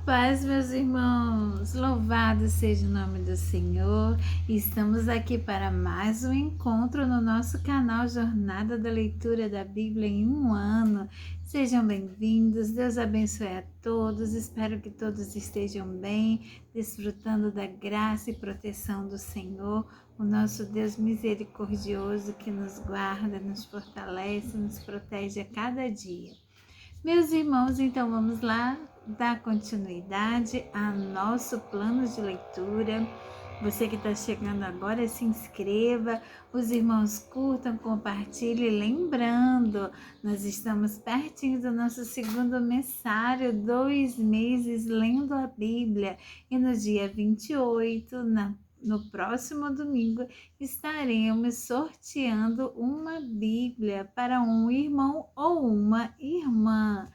Paz, meus irmãos, louvado seja o nome do Senhor. Estamos aqui para mais um encontro no nosso canal Jornada da Leitura da Bíblia em um ano. Sejam bem-vindos, Deus abençoe a todos, espero que todos estejam bem, desfrutando da graça e proteção do Senhor, o nosso Deus misericordioso que nos guarda, nos fortalece, nos protege a cada dia. Meus irmãos, então vamos lá dar continuidade ao nosso plano de leitura. Você que está chegando agora, se inscreva, os irmãos curtam, compartilhem. Lembrando, nós estamos pertinho do nosso segundo mensário, 2 meses lendo a Bíblia. E no dia 28, no próximo domingo, estaremos sorteando uma Bíblia para um irmão ou uma irmã.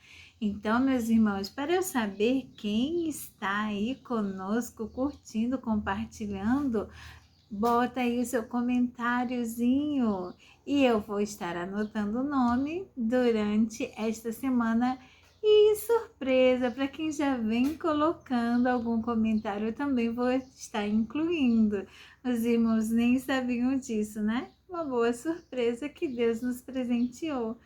Então, meus irmãos, para eu saber quem está aí conosco, curtindo, compartilhando, bota aí o seu comentáriozinho e eu vou estar anotando o nome durante esta semana. E surpresa, para quem já vem colocando algum comentário, eu também vou estar incluindo. Os irmãos nem sabiam disso, né? Uma boa surpresa que Deus nos presenteou.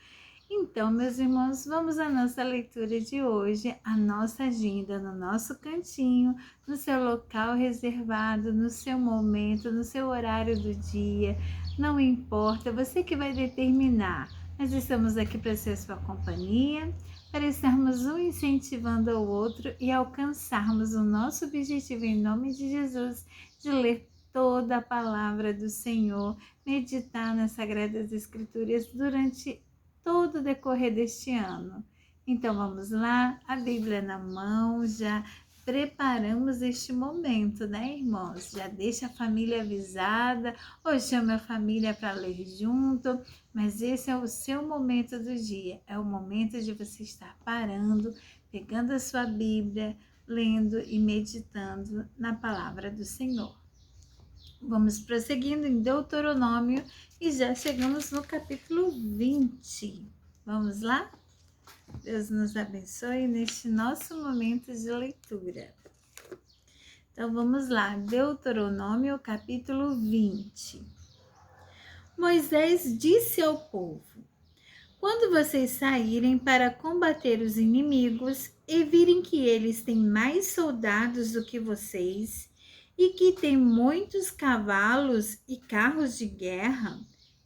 Então, meus irmãos, vamos à nossa leitura de hoje, a nossa agenda no nosso cantinho, no seu local reservado, no seu momento, no seu horário do dia, não importa, você que vai determinar. Nós estamos aqui para ser sua companhia, para estarmos um incentivando ao outro e alcançarmos o nosso objetivo em nome de Jesus, de ler toda a palavra do Senhor, meditar nas Sagradas Escrituras durante todo o decorrer deste ano. Então vamos lá, a Bíblia na mão, já preparamos este momento, né, irmãos? Já deixa a família avisada, ou chama a família para ler junto, mas esse é o seu momento do dia, é o momento de você estar parando, pegando a sua Bíblia, lendo e meditando na palavra do Senhor. Vamos prosseguindo em Deuteronômio e já chegamos no capítulo 20. Vamos lá? Deus nos abençoe neste nosso momento de leitura. Então vamos lá, Deuteronômio capítulo 20. Moisés disse ao povo: quando vocês saírem para combater os inimigos e virem que eles têm mais soldados do que vocês, e que tem muitos cavalos e carros de guerra,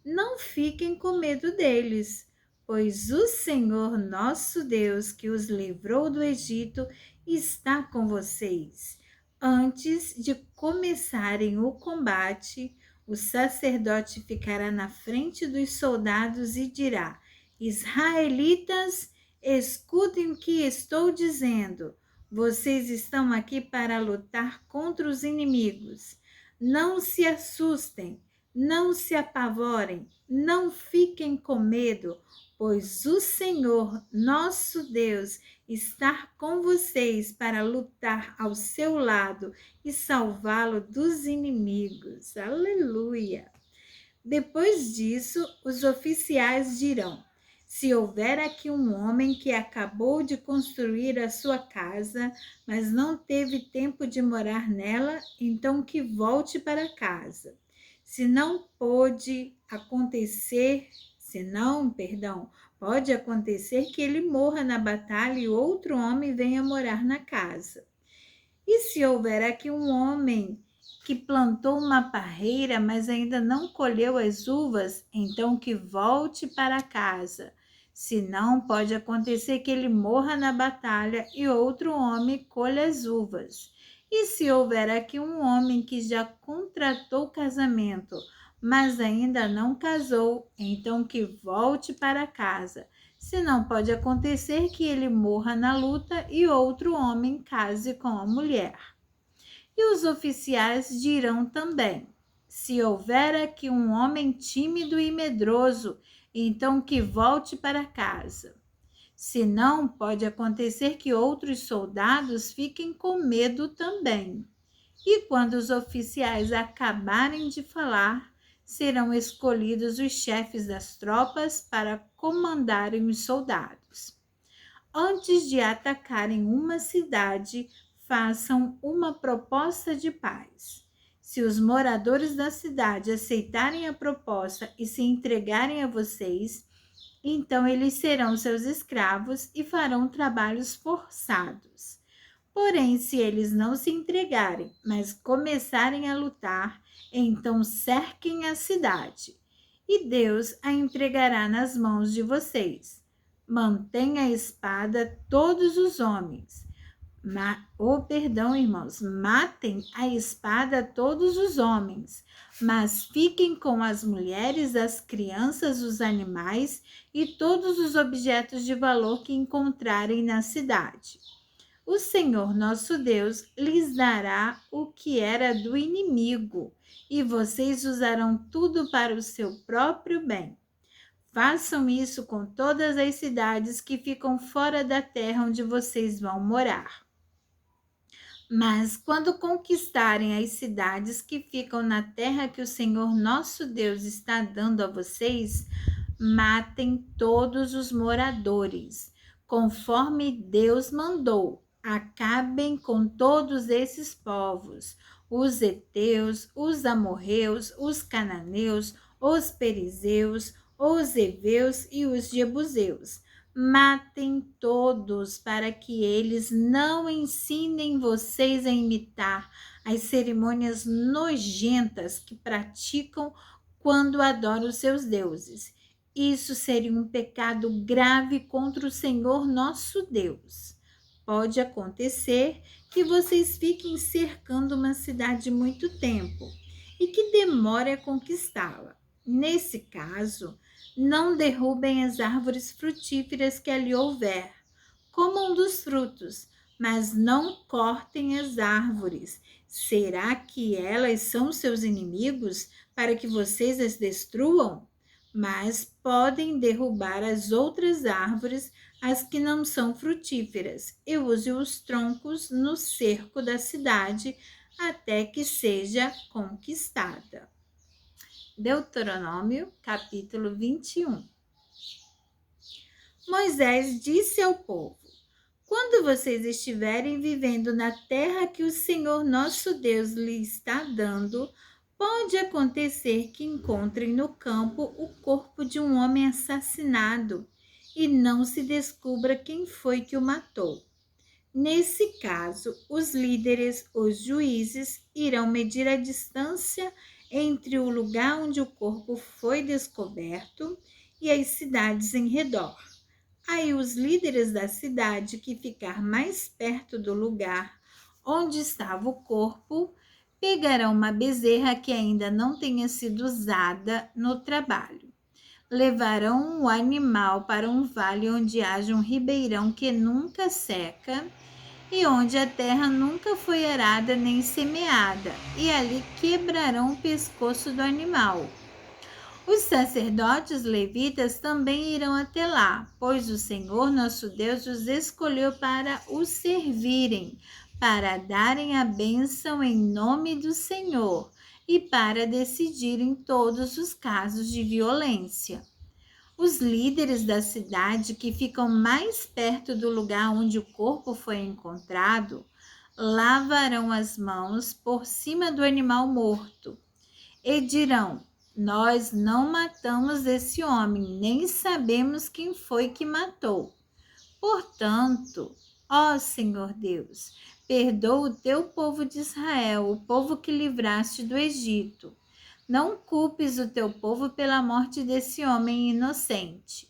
não fiquem com medo deles, pois o Senhor nosso Deus, que os livrou do Egito, está com vocês. Antes de começarem o combate, o sacerdote ficará na frente dos soldados e dirá: Israelitas, escutem o que estou dizendo. Vocês estão aqui para lutar contra os inimigos. Não se assustem, não se apavorem, não fiquem com medo, pois o Senhor, nosso Deus, está com vocês para lutar ao seu lado e salvá-lo dos inimigos. Aleluia! Depois disso, os oficiais dirão: se houver aqui um homem que acabou de construir a sua casa, mas não teve tempo de morar nela, então que volte para casa. Pode acontecer que ele morra na batalha e outro homem venha morar na casa. E se houver aqui um homem que plantou uma parreira, mas ainda não colheu as uvas, então que volte para casa. Senão, pode acontecer que ele morra na batalha e outro homem colha as uvas. E se houver aqui um homem que já contratou casamento, mas ainda não casou, então que volte para casa. Senão pode acontecer que ele morra na luta e outro homem case com a mulher. E os oficiais dirão também: se houver aqui um homem tímido e medroso, então que volte para casa. Senão, pode acontecer que outros soldados fiquem com medo também. E quando os oficiais acabarem de falar, serão escolhidos os chefes das tropas para comandarem os soldados. Antes de atacarem uma cidade, façam uma proposta de paz. Se os moradores da cidade aceitarem a proposta e se entregarem a vocês, então eles serão seus escravos e farão trabalhos forçados. Porém, se eles não se entregarem, mas começarem a lutar, então cerquem a cidade, e Deus a entregará nas mãos de vocês. Mantenha a espada todos os homens. Irmãos, matem a espada todos os homens, mas fiquem com as mulheres, as crianças, os animais e todos os objetos de valor que encontrarem na cidade. O Senhor nosso Deus lhes dará o que era do inimigo, e vocês usarão tudo para o seu próprio bem. Façam isso com todas as cidades que ficam fora da terra onde vocês vão morar. Mas quando conquistarem as cidades que ficam na terra que o Senhor nosso Deus está dando a vocês, matem todos os moradores, conforme Deus mandou. Acabem com todos esses povos, os heteus, os amorreus, os cananeus, os perizeus, os heveus e os jebuseus. Matem todos para que eles não ensinem vocês a imitar as cerimônias nojentas que praticam quando adoram os seus deuses. Isso seria um pecado grave contra o Senhor nosso Deus. Pode acontecer que vocês fiquem cercando uma cidade muito tempo e que demore a conquistá-la. Nesse caso, não derrubem as árvores frutíferas que ali houver. Comam dos frutos, mas não cortem as árvores. Será que elas são seus inimigos para que vocês as destruam? Mas podem derrubar as outras árvores, as que não são frutíferas, e use os troncos no cerco da cidade até que seja conquistada. Deuteronômio, capítulo 21. Moisés disse ao povo: quando vocês estiverem vivendo na terra que o Senhor nosso Deus lhe está dando, pode acontecer que encontrem no campo o corpo de um homem assassinado e não se descubra quem foi que o matou. Nesse caso, os líderes, os juízes, irão medir a distância entre o lugar onde o corpo foi descoberto e as cidades em redor. Aí os líderes da cidade que ficar mais perto do lugar onde estava o corpo pegarão uma bezerra que ainda não tenha sido usada no trabalho. Levarão o animal para um vale onde haja um ribeirão que nunca seca e onde a terra nunca foi arada nem semeada, e ali quebrarão o pescoço do animal. Os sacerdotes levitas também irão até lá, pois o Senhor nosso Deus os escolheu para o servirem, para darem a bênção em nome do Senhor e para decidirem todos os casos de violência. Os líderes da cidade que ficam mais perto do lugar onde o corpo foi encontrado lavarão as mãos por cima do animal morto e dirão: nós não matamos esse homem, nem sabemos quem foi que matou. Portanto, ó Senhor Deus, perdoa o teu povo de Israel, o povo que livraste do Egito. Não culpes o teu povo pela morte desse homem inocente.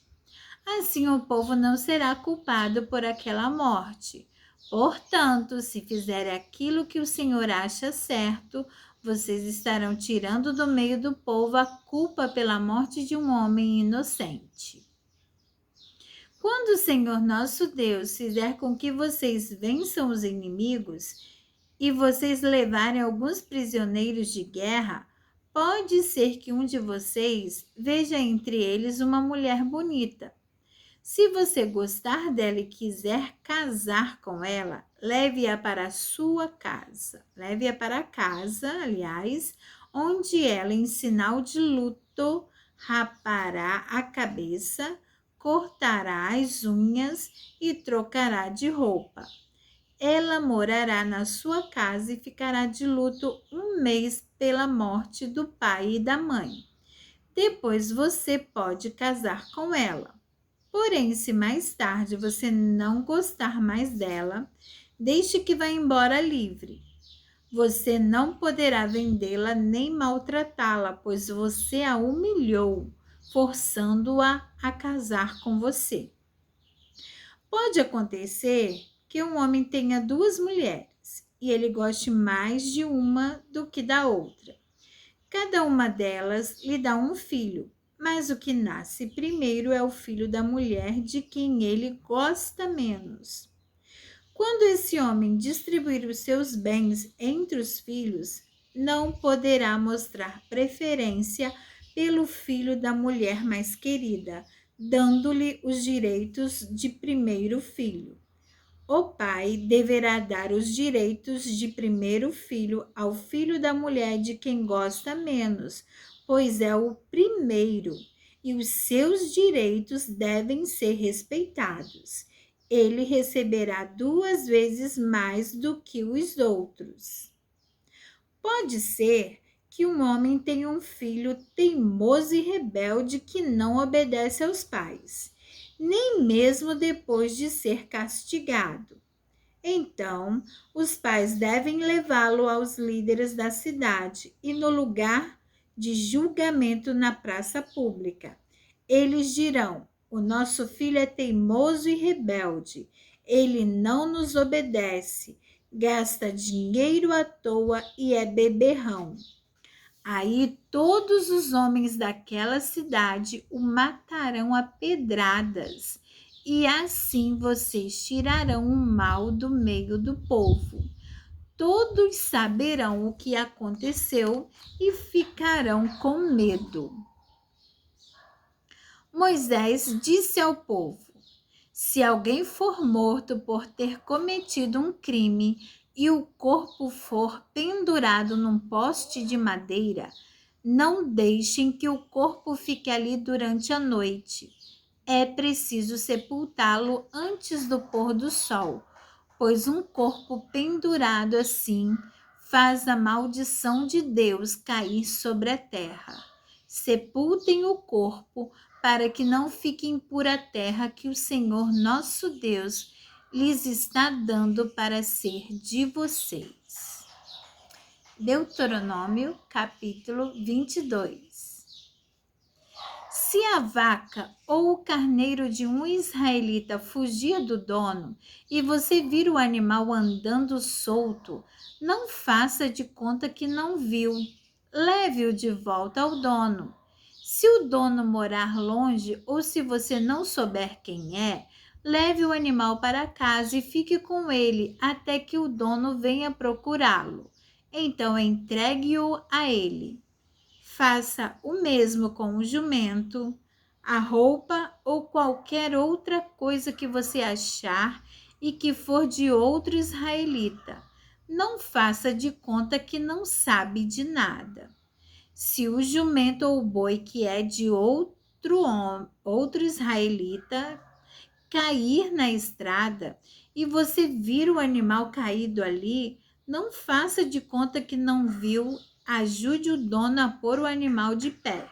Assim o povo não será culpado por aquela morte. Portanto, se fizerem aquilo que o Senhor acha certo, vocês estarão tirando do meio do povo a culpa pela morte de um homem inocente. Quando o Senhor nosso Deus fizer com que vocês vençam os inimigos e vocês levarem alguns prisioneiros de guerra, pode ser que um de vocês veja entre eles uma mulher bonita. Se você gostar dela e quiser casar com ela, leve-a para a sua casa. Leve-a para a casa, aliás, onde ela, em sinal de luto, rapará a cabeça, cortará as unhas e trocará de roupa. Ela morará na sua casa e ficará de luto 1 mês pela morte do pai e da mãe. Depois você pode casar com ela. Porém, se mais tarde você não gostar mais dela, deixe que vá embora livre. Você não poderá vendê-la nem maltratá-la, pois você a humilhou, forçando-a a casar com você. Pode acontecer que um homem tenha 2 mulheres e ele goste mais de uma do que da outra. Cada uma delas lhe dá um filho, mas o que nasce primeiro é o filho da mulher de quem ele gosta menos. Quando esse homem distribuir os seus bens entre os filhos, não poderá mostrar preferência pelo filho da mulher mais querida, dando-lhe os direitos de primeiro filho. O pai deverá dar os direitos de primeiro filho ao filho da mulher de quem gosta menos, pois é o primeiro, e os seus direitos devem ser respeitados. Ele receberá 2 vezes mais do que os outros. Pode ser que um homem tenha um filho teimoso e rebelde que não obedece aos pais, nem mesmo depois de ser castigado. Então, os pais devem levá-lo aos líderes da cidade e no lugar de julgamento na praça pública. Eles dirão: o nosso filho é teimoso e rebelde. Ele não nos obedece, gasta dinheiro à toa e é beberrão. Aí todos os homens daquela cidade o matarão a pedradas, e assim vocês tirarão o mal do meio do povo. Todos saberão o que aconteceu e ficarão com medo. Moisés disse ao povo: se alguém for morto por ter cometido um crime e o corpo for pendurado num poste de madeira, não deixem que o corpo fique ali durante a noite. É preciso sepultá-lo antes do pôr do sol, pois um corpo pendurado assim faz a maldição de Deus cair sobre a terra. Sepultem o corpo para que não fique impura a terra que o Senhor nosso Deus lhes está dando para ser de vocês. Deuteronômio, capítulo 22. Se a vaca ou o carneiro de um israelita fugia do dono e você vir o animal andando solto, não faça de conta que não viu. Leve-o de volta ao dono. Se o dono morar longe ou se você não souber quem é, leve o animal para casa e fique com ele até que o dono venha procurá-lo. Então entregue-o a ele. Faça o mesmo com o jumento, a roupa ou qualquer outra coisa que você achar e que for de outro israelita. Não faça de conta que não sabe de nada. Se o jumento ou o boi que é de outro israelita cair na estrada e você vir o animal caído ali, não faça de conta que não viu. Ajude o dono a pôr o animal de pé.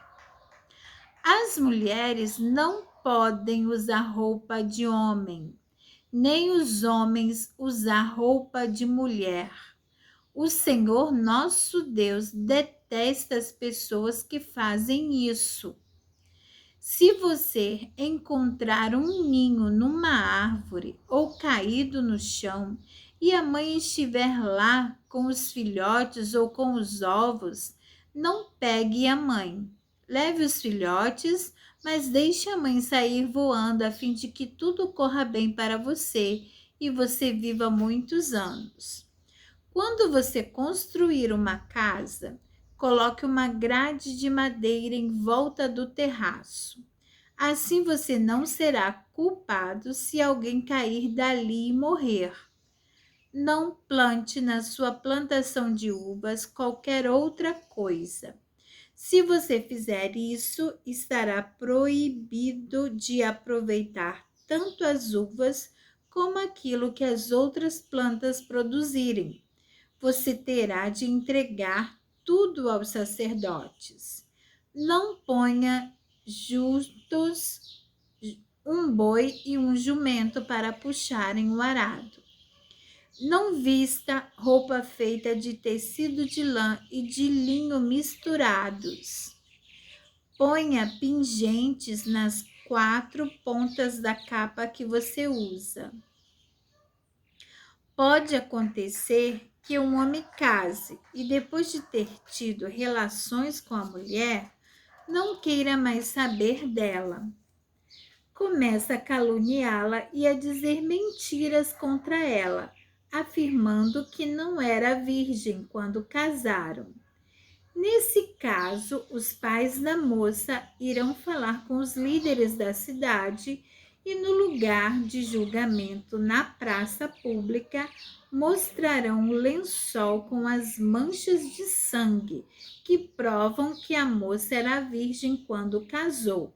As mulheres não podem usar roupa de homem, nem os homens usar roupa de mulher. O Senhor nosso Deus detesta as pessoas que fazem isso. Se você encontrar um ninho numa árvore ou caído no chão e a mãe estiver lá com os filhotes ou com os ovos, não pegue a mãe. Leve os filhotes, mas deixe a mãe sair voando a fim de que tudo corra bem para você e você viva muitos anos. Quando você construir uma casa, coloque uma grade de madeira em volta do terraço. Assim você não será culpado se alguém cair dali e morrer. Não plante na sua plantação de uvas qualquer outra coisa. Se você fizer isso, estará proibido de aproveitar tanto as uvas como aquilo que as outras plantas produzirem. Você terá de entregar tudo aos sacerdotes. Não ponha juntos um boi e um jumento para puxarem o arado. Não vista roupa feita de tecido de lã e de linho misturados. Ponha pingentes nas 4 pontas da capa que você usa. Pode acontecer que um homem case e, depois de ter tido relações com a mulher, não queira mais saber dela. Começa a caluniá-la e a dizer mentiras contra ela, afirmando que não era virgem quando casaram. Nesse caso, os pais da moça irão falar com os líderes da cidade e, no lugar de julgamento na praça pública, mostrarão um lençol com as manchas de sangue que provam que a moça era virgem quando casou.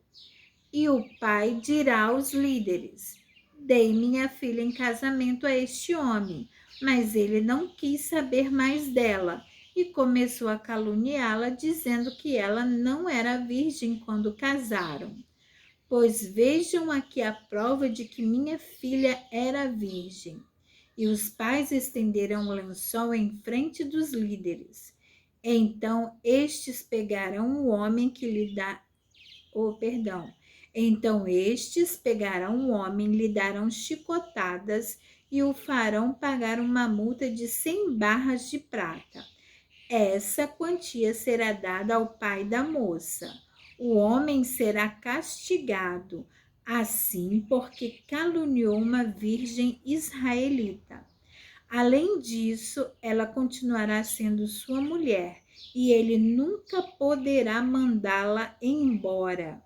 E o pai dirá aos líderes: dei minha filha em casamento a este homem, mas ele não quis saber mais dela e começou a caluniá-la, dizendo que ela não era virgem quando casaram. Pois vejam aqui a prova de que minha filha era virgem. E os pais estenderam o lençol em frente dos líderes. Então estes pegarão o homem que lhe dá. Então estes pegarão o homem, lhe darão chicotadas e o farão pagar uma multa de 100 barras de prata. Essa quantia será dada ao pai da moça. O homem será castigado, assim porque caluniou uma virgem israelita. Além disso, ela continuará sendo sua mulher e ele nunca poderá mandá-la embora.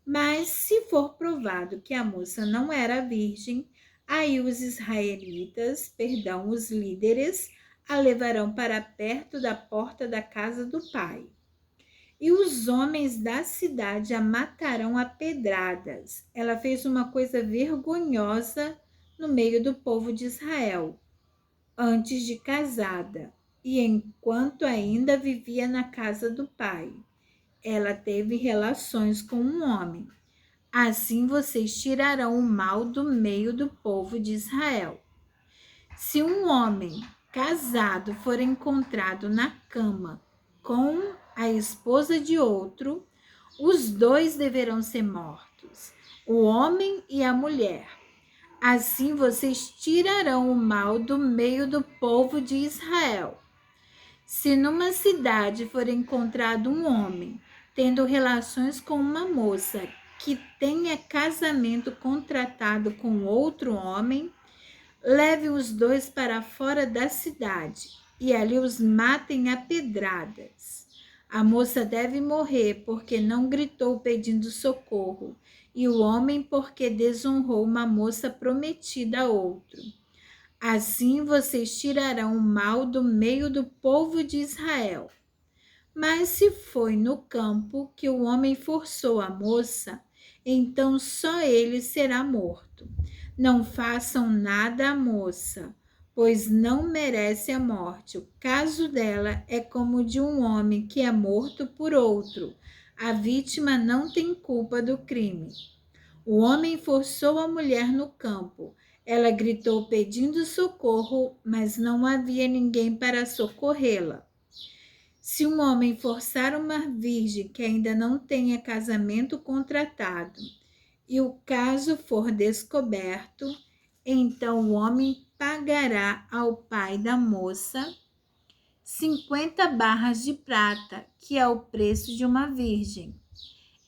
Mas se for provado que a moça não era virgem, aí os os líderes, a levarão para perto da porta da casa do pai. E os homens da cidade a matarão a pedradas. Ela fez uma coisa vergonhosa no meio do povo de Israel, antes de casada, e enquanto ainda vivia na casa do pai. Ela teve relações com um homem. Assim vocês tirarão o mal do meio do povo de Israel. Se um homem casado for encontrado na cama com a esposa de outro, os dois deverão ser mortos, o homem e a mulher. Assim vocês tirarão o mal do meio do povo de Israel. Se numa cidade for encontrado um homem tendo relações com uma moça que tenha casamento contratado com outro homem, leve os dois para fora da cidade e ali os matem a pedradas. A moça deve morrer porque não gritou pedindo socorro, e o homem porque desonrou uma moça prometida a outro. Assim vocês tirarão o mal do meio do povo de Israel. Mas se foi no campo que o homem forçou a moça, então só ele será morto. Não façam nada à moça, pois não merece a morte. O caso dela é como o de um homem que é morto por outro. A vítima não tem culpa do crime. O homem forçou a mulher no campo. Ela gritou pedindo socorro, mas não havia ninguém para socorrê-la. Se um homem forçar uma virgem que ainda não tenha casamento contratado e o caso for descoberto, então o homem pagará ao pai da moça 50 barras de prata, que é o preço de uma virgem.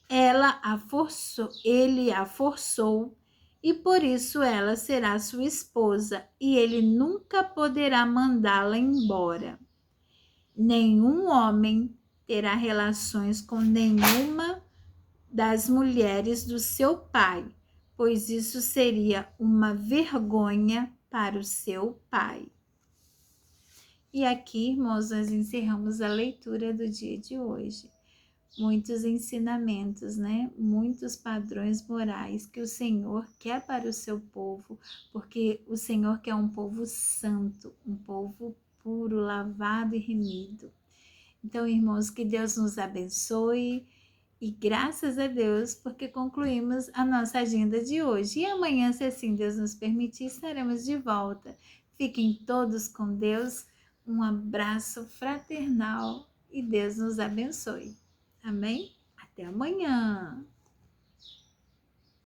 Ele a forçou e por isso ela será sua esposa e ele nunca poderá mandá-la embora. Nenhum homem terá relações com nenhuma das mulheres do seu pai, pois isso seria uma vergonha para o seu pai. E aqui, irmãos, nós encerramos a leitura do dia de hoje. muitos ensinamentos, né? Muitos padrões morais que o Senhor quer para o seu povo, porque o Senhor quer um povo santo, um povo puro, lavado e remido. Então, irmãos, que Deus nos abençoe e graças a Deus, porque concluímos a nossa agenda de hoje. E amanhã, se assim Deus nos permitir, estaremos de volta. Fiquem todos com Deus. Um abraço fraternal e Deus nos abençoe. Amém? Até amanhã!